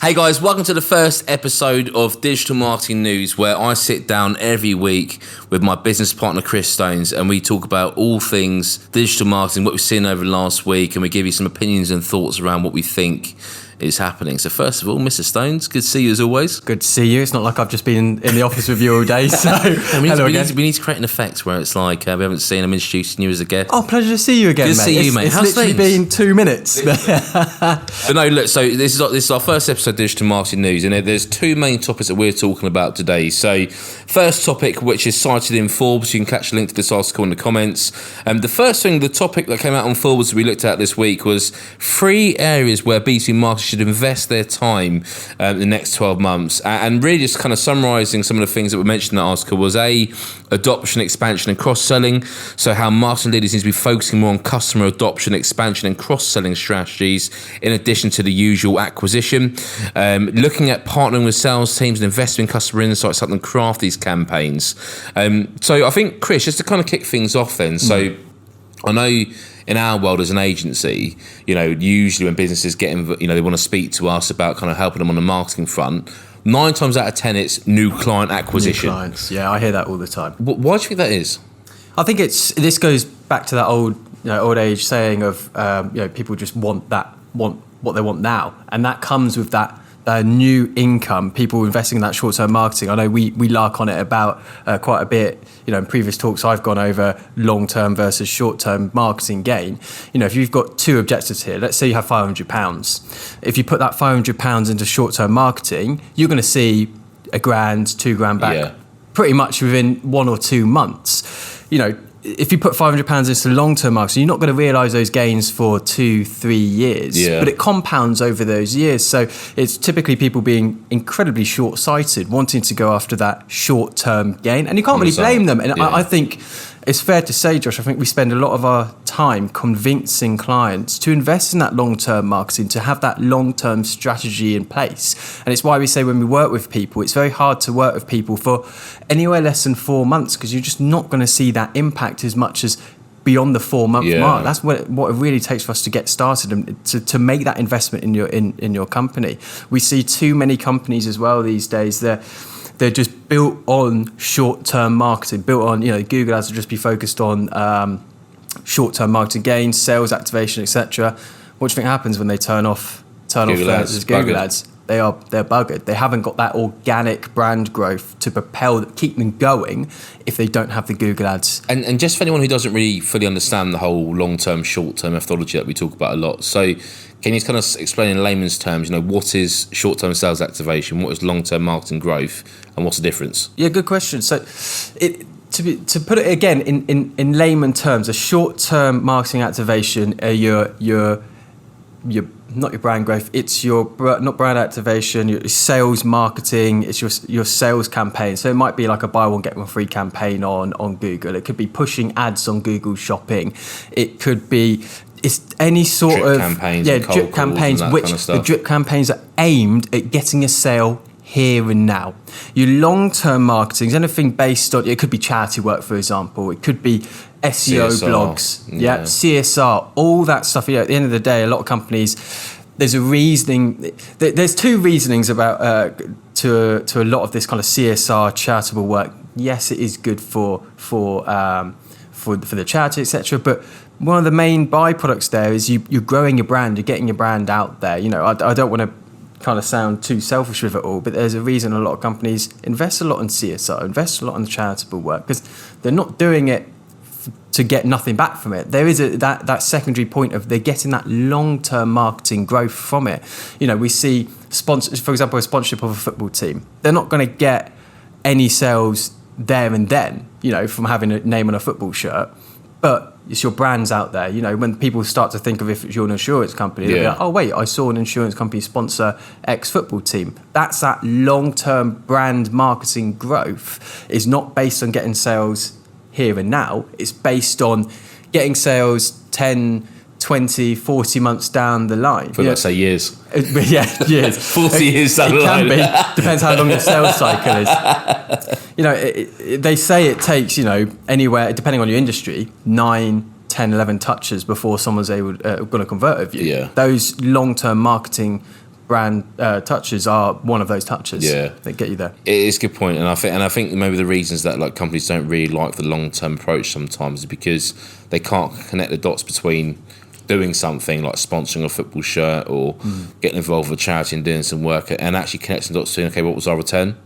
Hey guys, welcome to the first episode of Digital Marketing News, where I sit down every week with my business partner Chris Stones and we talk about all things digital marketing, what we've seen over the last week, and we give you some opinions and thoughts around what we think is happening. So first of all, Mr. Stones, good to see you as always. Good to see you. It's not like I've just been in the office with you all day. So we need to create an effect where it's like we haven't seen him introducing you as a guest. Oh, pleasure to see you again, good mate. Good to see you, mate. It's How's literally things? been 2 minutes. But no, look, so this is our first episode of Digital Marketing News, and there's two main topics that we're talking about today. So first topic, which is cited in Forbes, you can catch a link to this article in the comments. The topic that came out on Forbes that we looked at this week was 3 areas where B2B marketers should invest their time in the next 12 months. And really just kind of summarising some of the things that were mentioned in that article was adoption, expansion and cross-selling. So how marketing leaders need to be focusing more on customer adoption, expansion and cross-selling strategies in addition to the usual acquisition. Looking at partnering with sales teams and investing in customer insights, helping them craft these campaigns. So I think, Chris, just to kind of kick things off then, so I know in our world as an agency, usually when businesses they want to speak to us about kind of helping them on the marketing front, 9 times out of 10, it's new client acquisition. New clients, yeah, I hear that all the time. Why do you think that is? I think this goes back to that old age saying of people just want what they want now, and that comes with that new income, people investing in that short-term marketing. I know we lark on it about quite a bit. In previous talks I've gone over long-term versus short-term marketing gain. If you've got 2 objectives here, let's say you have £500. If you put that £500 into short-term marketing, you're going to see £1,000, £2,000 back pretty much within 1 or 2 months. If you put £500 into long-term marketing, you're not going to realise those gains for 2-3 years, but it compounds over those years. So it's typically people being incredibly short-sighted, wanting to go after that short-term gain, and you can't really blame them. And I think it's fair to say, Josh, I think we spend a lot of our time convincing clients to invest in that long-term marketing, to have that long-term strategy in place. And it's why we say when we work with people, it's very hard to work with people for anywhere less than 4 months, because you're just not going to see that impact as much as beyond the 4-month mark. That's what it really takes for us to get started and to make that investment in your company. We see too many companies as well these days. They're just built on short-term marketing, built on, Google Ads will just be focused on short-term marketing gains, sales activation, etc. What do you think happens when they turn off Google Ads? They're buggered. They haven't got that organic brand growth to keep them going if they don't have the Google Ads. And just for anyone who doesn't really fully understand the whole long-term, short-term methodology that we talk about a lot, so can you kind of explain in layman's terms, what is short-term sales activation, what is long-term marketing growth, and what's the difference? Yeah, good question. So to put it again in layman terms, a short-term marketing activation, your not your brand growth, it's not brand activation, your sales marketing, it's your sales campaign. So it might be like a buy one get one free campaign on Google. It could be pushing ads on Google Shopping. It could be any sort drip of campaigns, drip campaigns, which kind of the drip campaigns are aimed at getting a sale here and now. Your long-term marketing is anything based on, it could be charity work, for example. It could be SEO CSR, blogs, CSR, all that stuff. At the end of the day, a lot of companies, there's a reasoning. There's 2 reasonings about to a lot of this kind of CSR charitable work. Yes, it is good for the charity, etc. But one of the main byproducts there is you're growing your brand, you're getting your brand out there. I don't want to kind of sound too selfish with it all, but there's a reason a lot of companies invest a lot in CSR, invest a lot in charitable work, because they're not doing it to get nothing back from it. There is that secondary point of they're getting that long-term marketing growth from it. We see sponsors, for example, a sponsorship of a football team. They're not going to get any sales there and then, from having a name on a football shirt, but it's your brands out there. When people start to think of if you're an insurance company, they'll be like, oh wait, I saw an insurance company sponsor X football team. That's that long-term brand marketing growth is not based on getting sales here and now. It's based on getting sales 10, 20, 40 months down the line. Let's say years. Years. 40 years down the line. It can be. Depends how long the sales cycle is. They say it takes, anywhere, depending on your industry, 9, 10, 11 touches before someone's going to convert with you. Yeah. Those long-term marketing brand touches are one of those touches Yeah. that get you there. It is a good point, and I think maybe the reasons that like companies don't really like the long-term approach sometimes is because they can't connect the dots between doing something like sponsoring a football shirt or getting involved with a charity and doing some work, and actually connecting the dots to, okay, what was our return?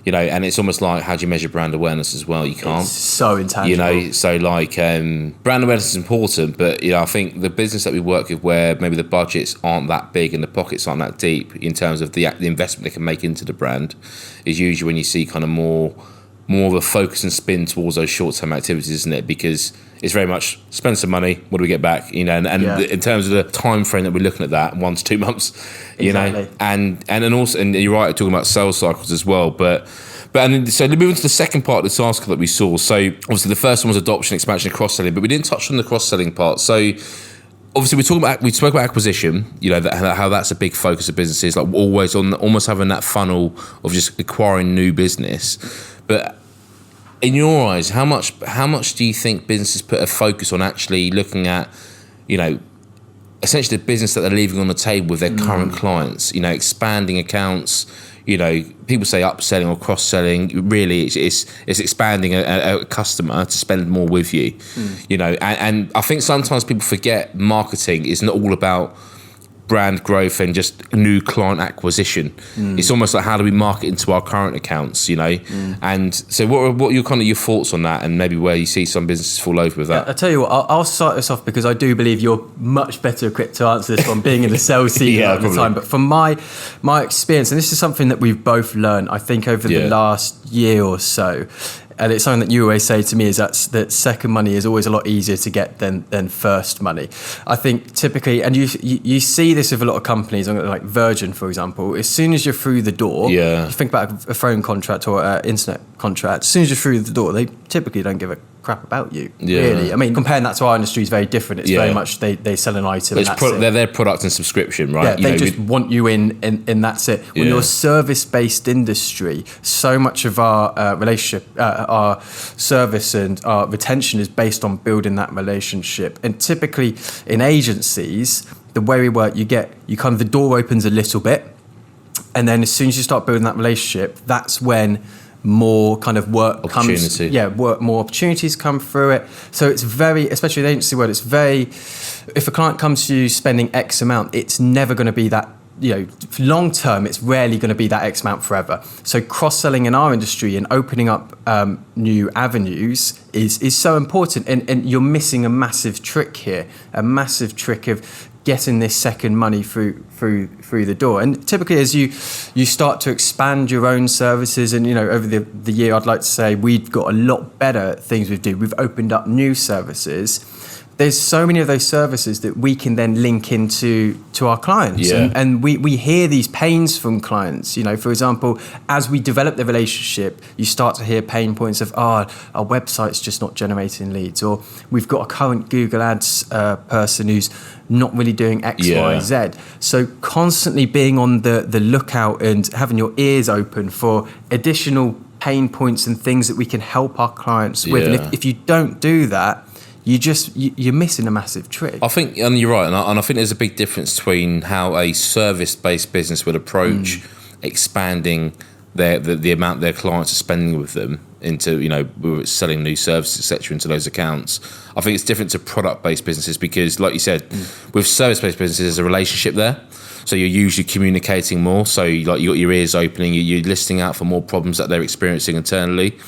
You know, and it's almost like, how do you measure brand awareness as well? You can't. It's so intangible. You know, so like brand awareness is important, but I think the business that we work with, where maybe the budgets aren't that big and the pockets aren't that deep in terms of the investment they can make into the brand, is usually when you see kind of more of a focus and spin towards those short-term activities, isn't it? Because it's very much spend some money, what do we get back? You know, and in terms of the time frame that we're looking at, that 1 to 2 months, you know, and also, and you're right, talking about sales cycles as well, but so moving to the second part of this article that we saw. So obviously the first one was adoption, expansion, and cross-selling, but we didn't touch on the cross-selling part. So obviously we spoke about acquisition, you know, how that's a big focus of businesses, like always on almost having that funnel of just acquiring new business. But in your eyes, how much do you think businesses put a focus on actually looking at, you know, essentially the business that they're leaving on the table with their current clients, you know, expanding accounts, you know, people say upselling or cross-selling, really it's expanding a customer to spend more with you, you know, and I think sometimes people forget marketing is not all about brand growth and just new client acquisition. It's almost like, how do we market into our current accounts, you know? And so what are your kind of your thoughts on that, and maybe where you see some businesses fall over with that? I'll tell you what, I'll start this off because I do believe you're much better equipped to answer this one, being in the sales seat at the time. But from my experience, and this is something that we've both learned, I think, over the last year or so, and it's something that you always say to me, is that second money is always a lot easier to get than first money. I think typically, and you see this with a lot of companies, like Virgin, for example, as soon as you're through the door, you think about a phone contract or an internet contract, as soon as you're through the door, they typically don't give a crap about you, really. I mean, comparing that to our industry is very different. It's very much they sell an item. They're their product and subscription, right? Yeah, they just want you in that's it. When you're a service-based industry, so much of our relationship, our service and our retention is based on building that relationship. And typically in agencies, the way we work, you kind of, the door opens a little bit, and then as soon as you start building that relationship, that's when more kind of work comes, more opportunities come through it. So it's very, especially in the agency world, it's very, if a client comes to you spending X amount, it's never going to be that, you know, long term, it's rarely going to be that X amount forever. So cross-selling in our industry and opening up new avenues is so important. And you're missing a massive trick here, a massive trick of getting this second money through the door. And typically, as you start to expand your own services, and, you know, over the year, I'd like to say we've got a lot better at things we do. We've opened up new services. There's so many of those services that we can then link into our clients. And we hear these pains from clients. You know, for example, as we develop the relationship, you start to hear pain points of, our website's just not generating leads, or we've got a current Google Ads person who's not really doing X, Y, Z. So constantly being on the lookout and having your ears open for additional pain points and things that we can help our clients with. And if you don't do that, you're missing a massive trick. I think, and you're right, and I think there's a big difference between how a service-based business would approach expanding the amount their clients are spending with them into, you know, whether it's selling new services, etc., into those accounts. I think it's different to product-based businesses because, like you said, with service-based businesses, there's a relationship there. So you're usually communicating more. So you got your ears opening, you're listening out for more problems that they're experiencing internally.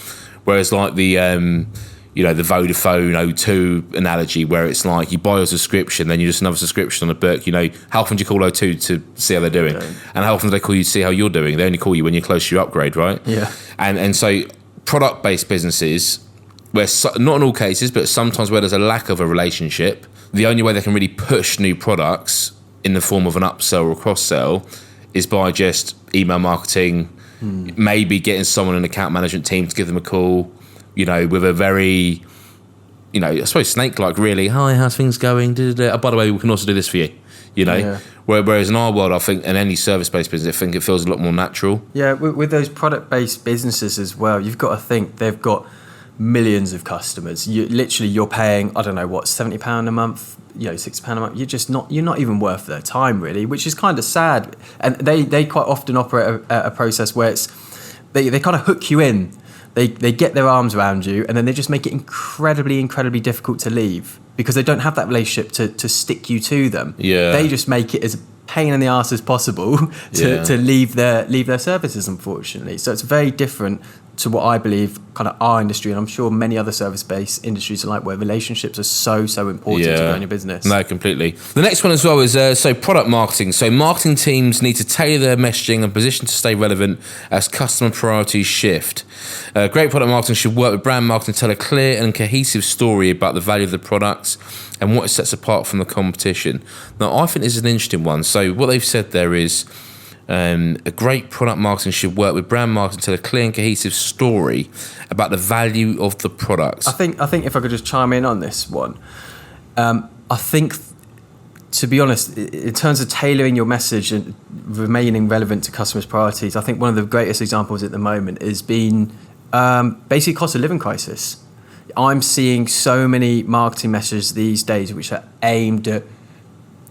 Whereas like the the Vodafone O2 analogy, where it's like you buy a subscription, then you just another subscription on a book. You know, how often do you call O2 to see how they're doing? And how often do they call you to see how you're doing? They only call you when you're close to your upgrade, right? Yeah. And so product-based businesses, where not in all cases, but sometimes where there's a lack of a relationship, the only way they can really push new products in the form of an upsell or a cross-sell is by just email marketing, maybe getting someone in an account management team to give them a call, you know, with a very, you know, I suppose snake-like, really, hi, how's things going? Oh, by the way, we can also do this for you, you know? Yeah. Whereas in our world, I think, in any service-based business, I think it feels a lot more natural. Yeah, with those product-based businesses as well, you've got to think they've got millions of customers. You're paying, I don't know what, £70 a month, £60 a month. You're not even worth their time really, which is kind of sad. And they quite often operate a process where they kind of hook you in. They get their arms around you, and then they just make it incredibly, incredibly difficult to leave because they don't have that relationship to stick you to them. Yeah. They just make it as pain in the arse as possible to leave their services, unfortunately. So it's very different to what I believe kind of our industry, and I'm sure many other service-based industries are like, where relationships are so important to growing your business. No, completely. The next one as well is product marketing. So marketing teams need to tailor their messaging and position to stay relevant as customer priorities shift. Great product marketing should work with brand marketing to tell a clear and cohesive story about the value of the products and what it sets apart from the competition. Now, I think this is an interesting one. So what they've said there is a great product marketing should work with brand marketing to tell a clear and cohesive story about the value of the products. I think if I could just chime in on this one, I think, to be honest, in terms of tailoring your message and remaining relevant to customers' priorities, I think one of the greatest examples at the moment has been basically cost of living crisis. I'm seeing so many marketing messages these days which are aimed at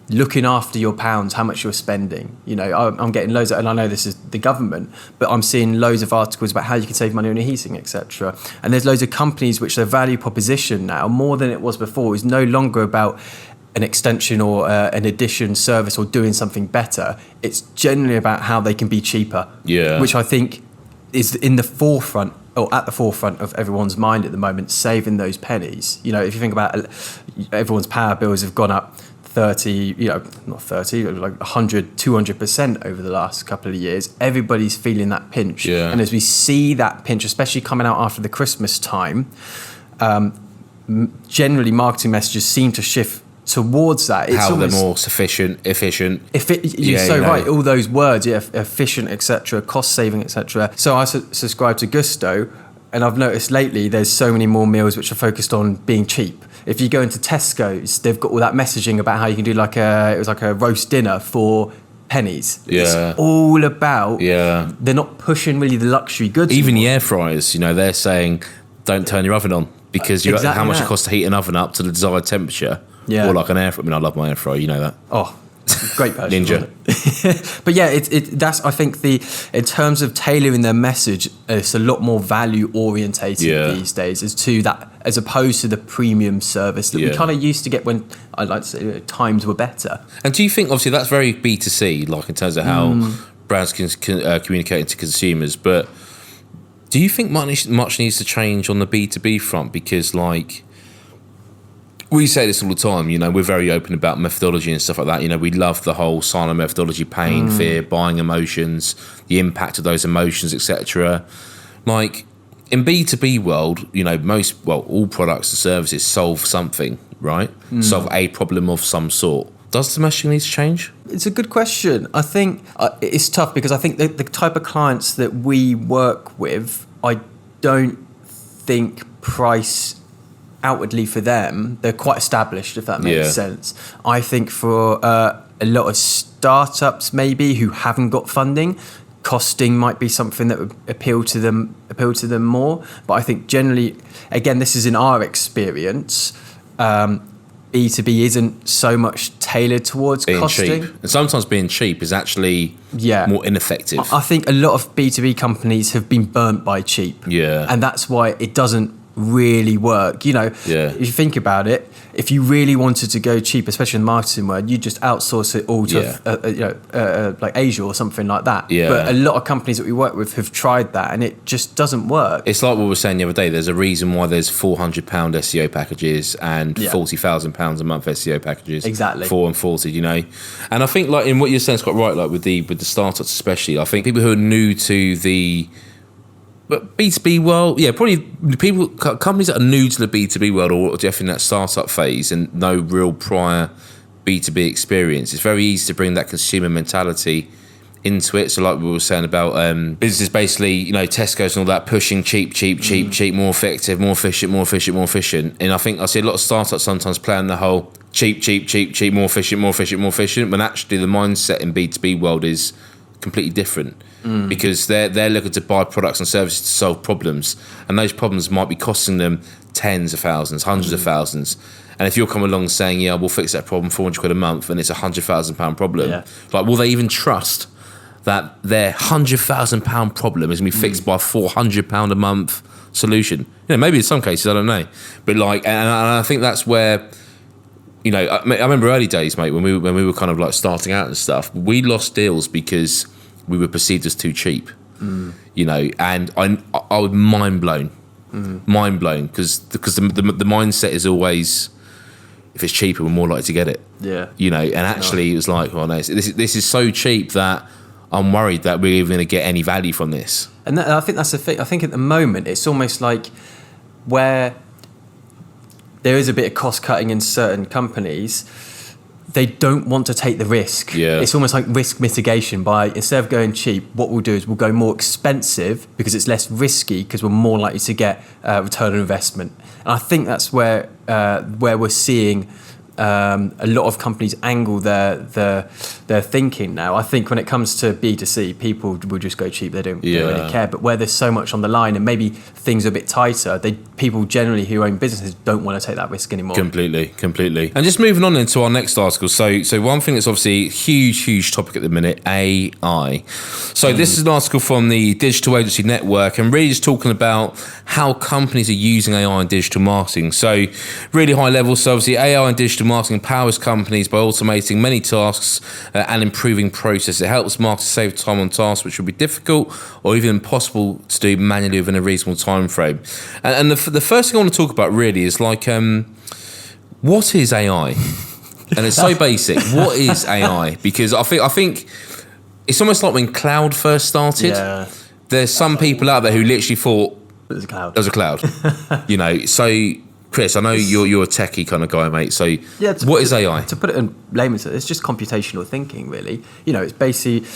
looking after your pounds, how much you're spending. I'm getting loads of, and I know this is the government, but I'm seeing loads of articles about how you can save money on your heating, etc. And there's loads of companies which their value proposition now, more than it was before, is no longer about an extension or an addition service or doing something better. It's generally about how they can be cheaper, which I think is in the forefront, or at the forefront of everyone's mind at the moment, saving those pennies. If you think about everyone's power bills have gone up 30, not 30, like 100, 200% over the last couple of years. Everybody's feeling that pinch. Yeah. And as we see that pinch, especially coming out after the Christmas time, generally marketing messages seem to shift towards that. It's how they're more efficient. Right, all those words, efficient, etc., cost saving, etc. So I subscribe to Gusto, and I've noticed lately there's so many more meals which are focused on being cheap. If you go into Tesco's, they've got all that messaging about how you can do it was like a roast dinner for pennies. Yeah. It's all about, they're not pushing really the luxury goods. Even anymore. the air fryers, they're saying don't turn your oven on because how much it costs to heat an oven up to the desired temperature. Yeah. Or like an air fryer. I mean, I love my air fryer, you know that. Oh, great person. Ninja. But yeah, that's, I think, in terms of tailoring their message, it's a lot more value orientated these days as opposed to the premium service that we kind of used to get when, I'd like to say, times were better. And do you think, obviously, that's very B2C, like in terms of how brands can communicate to consumers, but do you think much needs to change on the B2B front? Because, like, we say this all the time, we're very open about methodology and stuff like that. We love the whole silent methodology, pain, fear, buying emotions, the impact of those emotions, etc. Like, in B2B world, all products and services solve something, right? Solve a problem of some sort. Does the messaging need to change? It's a good question. I think it's tough because I think the type of clients that we work with, I don't think price outwardly for them, they're quite established, if that makes sense. I think for a lot of startups maybe who haven't got funding, costing might be something that would appeal to them more. But I think generally, again, this is in our experience, B2B isn't so much tailored towards being costing. Cheap. And sometimes being cheap is actually more ineffective. I think a lot of B2B companies have been burnt by cheap. Yeah. And that's why it doesn't really work. If you think about it, if you really wanted to go cheap, especially in the marketing world, you just outsource it all to like Asia or something like that. But a lot of companies that we work with have tried that and it just doesn't work. It's like what we were saying the other day, there's a reason why there's £400 SEO packages and £40,000 a month SEO packages. Exactly. 4 and 40, and I think, like, in what you're saying is quite right, like with the startups especially, I think people who are new to the B2B world, probably companies that are new to the B2B world or definitely in that startup phase and no real prior B2B experience, it's very easy to bring that consumer mentality into it. So like we were saying about businesses basically, Tesco's and all that, pushing cheap, more effective, more efficient. And I think I see a lot of startups sometimes playing the whole cheap, more efficient, when actually the mindset in B2B world is completely different because they're looking to buy products and services to solve problems, and those problems might be costing them tens of thousands, hundreds of thousands. And if you're coming along saying, yeah, we'll fix that problem, £400 a month, and it's a £100,000 problem, like, will they even trust that their £100,000 problem is going to be fixed by a £400 a month solution? You know, maybe in some cases, I don't know, but like, and I think that's where, you know, I remember early days, mate, when we were kind of like starting out and stuff, we lost deals because we were perceived as too cheap, you know, and I was mind blown because the mindset is always, if it's cheaper, we're more likely to get it. Yeah, you know, and actually it was like, well, no, this is so cheap that I'm worried that we're even going to get any value from this. And I think that's the thing. I think at the moment it's almost like where there is a bit of cost cutting in certain companies, they don't want to take the risk. Yeah. It's almost like risk mitigation. By instead of going cheap, what we'll do is we'll go more expensive because it's less risky because we're more likely to get return on investment. And I think that's where we're seeing a lot of companies angle their thinking now. I think when it comes to B2C, people will just go cheap. They don't really care. But where there's so much on the line and maybe things are a bit tighter, people generally who own businesses don't want to take that risk anymore. Completely. And just moving on into our next article. So one thing that's obviously a huge topic at the minute, AI. So this is an article from the Digital Agency Network, and really just talking about how companies are using AI in digital marketing. So really high level. So obviously AI and digital marketing empowers companies by automating many tasks and improving processes. It helps marketers save time on tasks which would be difficult or even impossible to do manually within a reasonable time frame. And the first thing I want to talk about really is like, what is AI? And it's so basic. What is AI? Because I think it's almost like when cloud first started. Yeah. There's some people out there who literally thought there's a cloud. You know, so Chris, I know you're a techie kind of guy, mate. So what is AI? To put it in layman's terms, it's just computational thinking, really. You know, it's basically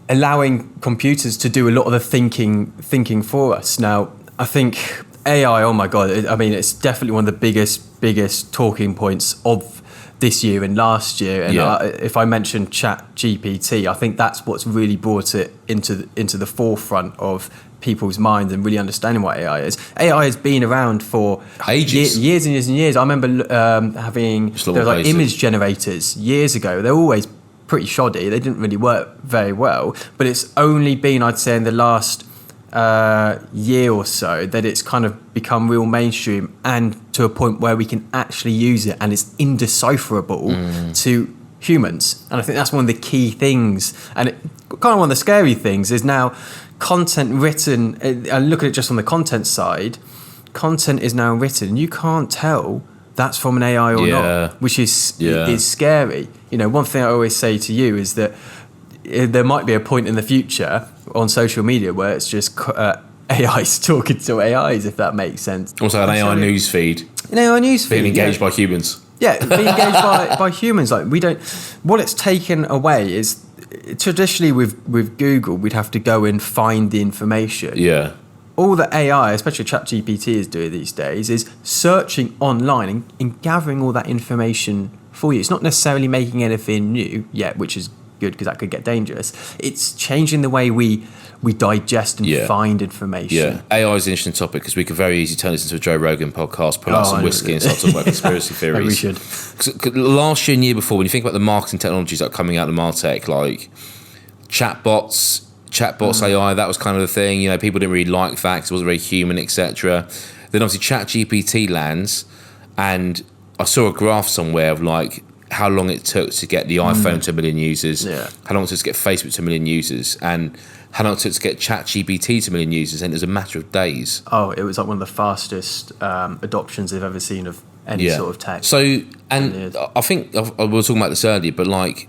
allowing computers to do a lot of the thinking for us. Now, I think AI, oh my God, it's definitely one of the biggest talking points of this year and last year. And if I mention ChatGPT, I think that's what's really brought it into the forefront of people's minds and really understanding what AI is. AI has been around for ages, years and years and years. I remember having image generators years ago. They're always pretty shoddy. They didn't really work very well. But it's only been, I'd say, in the last year or so that it's kind of become real mainstream and to a point where we can actually use it and it's indecipherable to humans. And I think that's one of the key things. And kind of one of the scary things is now content written, and look at it just on the content side, content is now written. You can't tell that's from an AI or not, which is scary. You know, one thing I always say to you is that there might be a point in the future on social media where it's just AI's talking to AIs, if that makes sense. Also an AI news feed. An AI news feed. Being engaged by humans. Yeah, being engaged by humans. Like what it's taken away is, traditionally with Google, we'd have to go and find the information. Yeah. All that AI, especially ChatGPT, is doing these days is searching online and gathering all that information for you. It's not necessarily making anything new yet, which is good because that could get dangerous. It's changing the way we digest and find information. Yeah, AI is an interesting topic because we could very easily turn this into a Joe Rogan podcast, pull out some whiskey and start talking about conspiracy theories. We should. Last year and year before, when you think about the marketing technologies that are coming out of Martech, like chatbots AI, that was kind of the thing. You know, people didn't really like that because it wasn't very human, etc. Then obviously ChatGPT lands, and I saw a graph somewhere of like how long it took to get the iPhone to 1 million users, how long it took to get Facebook to 1 million users, and how long it took to get ChatGPT to 1 million users, and it was a matter of days. Oh, it was like one of the fastest adoptions they've ever seen of any sort of tech. So, and I think we were talking about this earlier, but like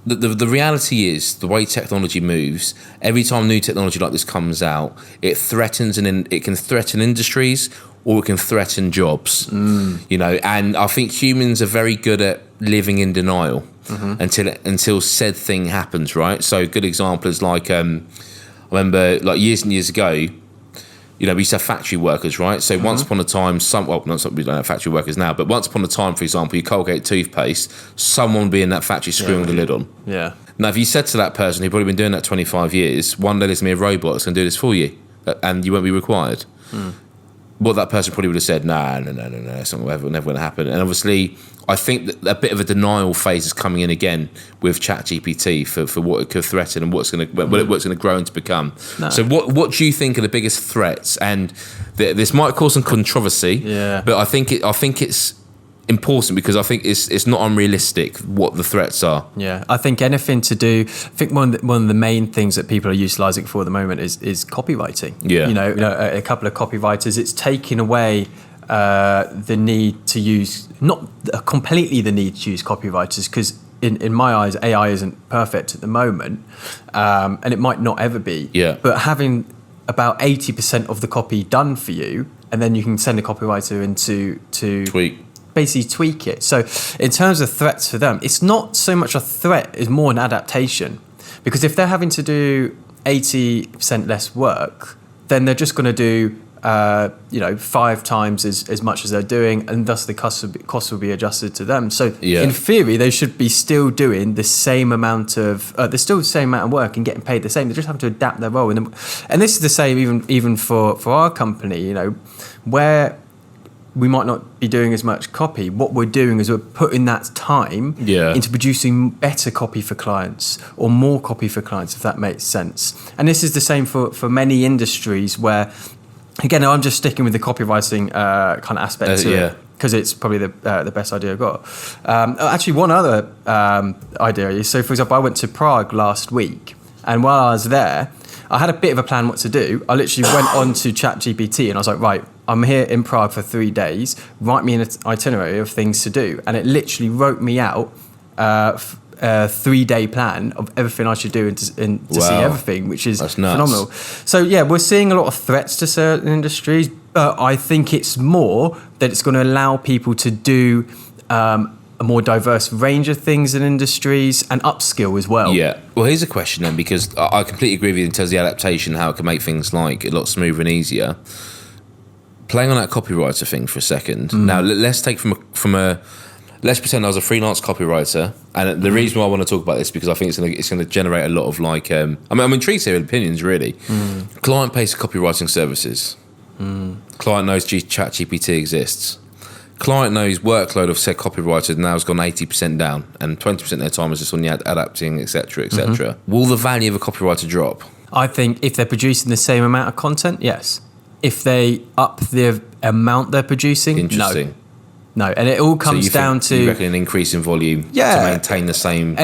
the reality is the way technology moves, every time new technology like this comes out, it threatens it can threaten industries or it can threaten jobs. You know, and I think humans are very good at living in denial until said thing happens, right? So a good example is like I remember like years and years ago, you know, we used to have factory workers, right? So once upon a time, we don't have factory workers now, but once upon a time, for example, your Colgate toothpaste, someone would be in that factory screwing the lid on. Yeah. Now, if you said to that person who'd probably been doing that 25 years, one day there's going to be a robot that's going to do this for you, and you won't be required. Well, that person probably would have said, no, it's not never going to happen. And obviously, I think that a bit of a denial phase is coming in again with ChatGPT for what it could threaten and what's going to grow into become. No. So what do you think are the biggest threats? And this might cause some controversy, but I think it's important because I think it's not unrealistic what the threats are. Yeah, I think anything to do. I think one of the main things that people are utilising for at the moment is copywriting. Yeah, a couple of copywriters. It's taking away the need to use, not completely the need to use copywriters, because in my eyes AI isn't perfect at the moment, and it might not ever be. Yeah, but having about 80% of the copy done for you, and then you can send a copywriter in to basically tweak it. So in terms of threats for them, it's not so much a threat, it's more an adaptation. Because if they're having to do 80% less work, then they're just going to do 5 times as much as they're doing, and thus the cost will be adjusted to them. So in theory, they should be still doing the same amount of work and getting paid the same. They just have to adapt their role. And this is the same even for our company, where we might not be doing as much copy. What we're doing is we're putting that time into producing better copy for clients or more copy for clients, if that makes sense. And this is the same for many industries where, again, I'm just sticking with the copywriting kind of aspect to it because it's probably the best idea I've got. Actually, one other idea is, so for example, I went to Prague last week, and while I was there, I had a bit of a plan what to do. I literally went on to ChatGPT and I was like, right, I'm here in Prague for 3 days. Write me an itinerary of things to do. And it literally wrote me out a 3-day plan of everything I should do and to see everything, which is phenomenal. So yeah, we're seeing a lot of threats to certain industries, but I think it's more that it's going to allow people to do a more diverse range of things in industries and upskill as well. Yeah. Well, here's a question then, because I completely agree with you in terms of the adaptation, how it can make things like a lot smoother and easier. Playing on that copywriter thing for a second. Now, let's take let's pretend I was a freelance copywriter, and the reason why I want to talk about this is because I think it's going to generate a lot of I'm intrigued to hear opinions, really. Client pays for copywriting services. Client knows ChatGPT exists. Client knows workload of said copywriter now has gone 80% down, and 20% of their time is just on the adapting, etc., etc. Will the value of a copywriter drop? I think if they're producing the same amount of content, yes. If they up the amount they're producing, interesting. No. And it all comes down to, you reckon, an increase in volume to maintain the same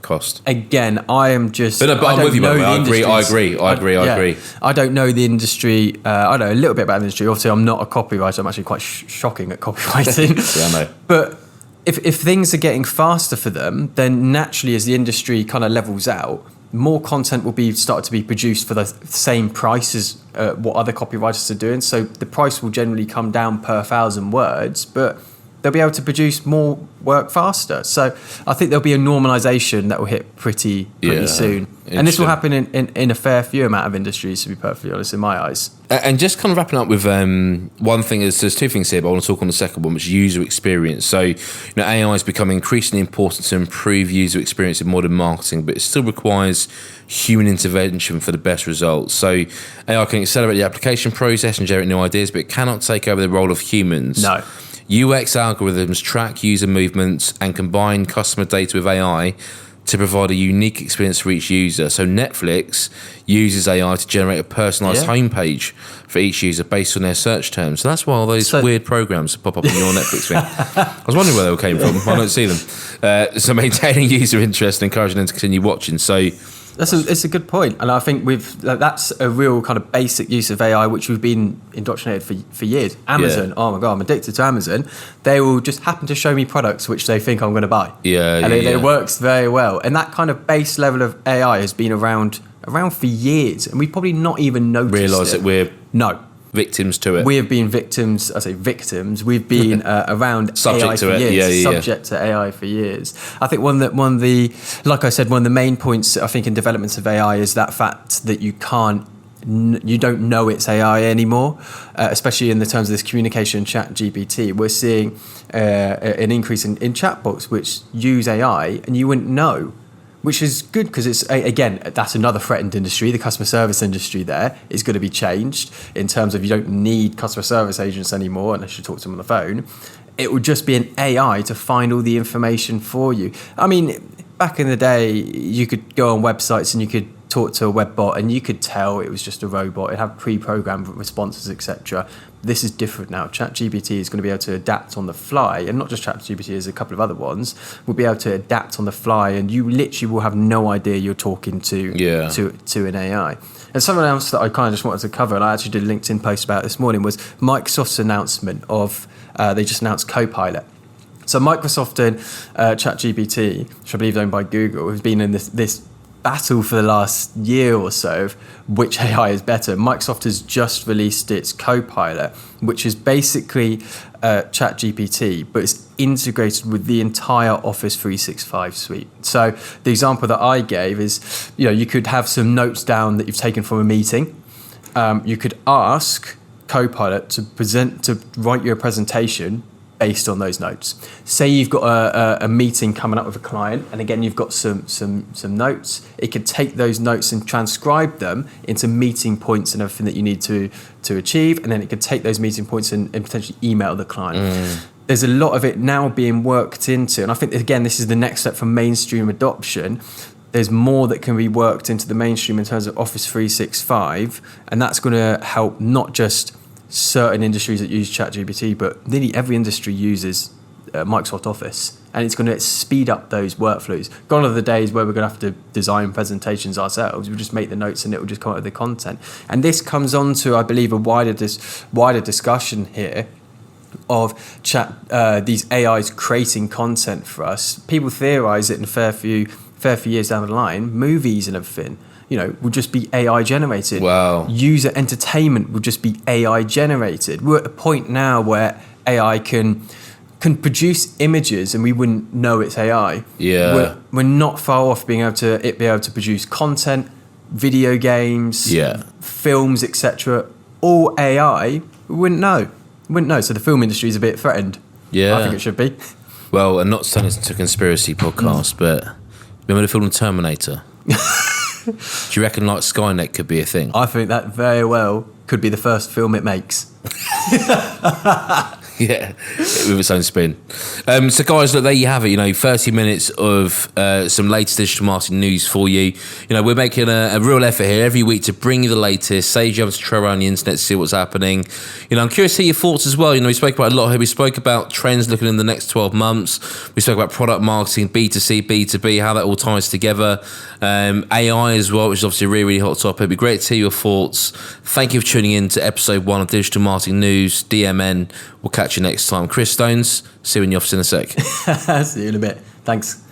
cost. Again, I am just. But I'm with you, man. I agree. I don't know the industry. I know a little bit about the industry. Obviously, I'm not a copywriter. I'm actually quite shocking at copywriting. Yeah, I know. But if things are getting faster for them, then naturally, as the industry kind of levels out, more content will start to be produced for the same price as what other copywriters are doing. So the price will generally come down per 1,000 words, but they'll be able to produce more work faster. So I think there'll be a normalisation that will hit pretty soon. And this will happen in a fair few amount of industries, to be perfectly honest, in my eyes. And just kind of wrapping up with one thing, there's 2 things here, but I want to talk on the second one, which is user experience. So, AI has become increasingly important to improve user experience in modern marketing, but it still requires human intervention for the best results. So AI can accelerate the application process and generate new ideas, but it cannot take over the role of humans. No. UX algorithms track user movements and combine customer data with AI to provide a unique experience for each user. So Netflix uses AI to generate a personalised homepage for each user based on their search terms. So that's why all those weird programs pop up on your Netflix thing. I was wondering where they all came from. I don't see them. So maintaining user interest and encouraging them to continue watching. So it's a good point, and I think that's a real kind of basic use of AI, which we've been indoctrinated for years. Amazon, oh my god, I'm addicted to Amazon. They will just happen to show me products which they think I'm going to buy. It works very well, and that kind of base level of AI has been around for years, and we've probably not even noticed realise that we're victims to it. We have been victims. I say victims. We've been around subject AI to for it. years. Subject to AI for years. I think one of the main points I think in developments of AI is that fact that you don't know it's AI anymore, especially in the terms of this communication chat GPT. We're seeing an increase in chatbots which use AI, and you wouldn't know which is good because it's, again, that's another threatened industry. The customer service industry there is going to be changed in terms of you don't need customer service agents anymore unless you talk to them on the phone. It would just be an AI to find all the information for you. I mean, back in the day, you could go on websites and you could talk to a web bot and you could tell it was just a robot. It'd have pre-programmed responses, etc. This is different now. ChatGPT is going to be able to adapt on the fly, and not just ChatGPT, there's a couple of other ones, will be able to adapt on the fly, and you literally will have no idea you're talking to an AI. And something else that I kind of just wanted to cover, and I actually did a LinkedIn post about this morning, was Microsoft's announcement of, they just announced Copilot. So Microsoft and ChatGPT, which I believe is owned by Google, has been in this battle for the last year or so of which AI is better. Microsoft has just released its Copilot, which is basically ChatGPT, but it's integrated with the entire Office 365 suite. So the example that I gave is, you could have some notes down that you've taken from a meeting. You could ask Copilot to write you a presentation based on those notes. Say you've got a meeting coming up with a client, and again you've got some notes. It could take those notes and transcribe them into meeting points and everything that you need to achieve, and then it could take those meeting points and potentially email the client. There's a lot of it now being worked into, and I think again this is the next step from mainstream adoption. There's more that can be worked into the mainstream in terms of Office 365, and that's going to help not just certain industries that use ChatGPT, but nearly every industry uses Microsoft Office, and it's going to speed up those workflows. Gone are the days where we're going to have to design presentations ourselves. We'll just make the notes and it will just come out with the content. And this comes on to, I believe, a wider discussion here of these AIs creating content for us. People theorize it in a fair few years down the line, movies and everything, will just be AI generated. Wow. User entertainment will just be AI generated. We're at a point now where AI can produce images and we wouldn't know it's AI. Yeah. We're not far off being able to produce content, video games, films, etc. All AI. We wouldn't know. So the film industry is a bit threatened. Yeah. I think it should be. Well, and not turning this into a conspiracy podcast, but remember the film Terminator? Do you reckon like Skynet could be a thing? I think that very well could be the first film it makes. Yeah, with its own spin. So guys, look, there you have it. 30 minutes of some latest digital marketing news for you. We're making a real effort here every week to bring you the latest, save you having to travel around the internet to see what's happening. I'm curious to hear your thoughts as well. We spoke about a lot here. We spoke about trends looking in the next 12 months. We spoke about product marketing, B2C, B2B, how that all ties together. AI as well, which is obviously a really, really hot topic. It'd be great to hear your thoughts. Thank you for tuning in to episode 1 of Digital Marketing News, DMN. We'll catch you next time. Chris Stones, see you in the office in a sec. See you in a bit. Thanks.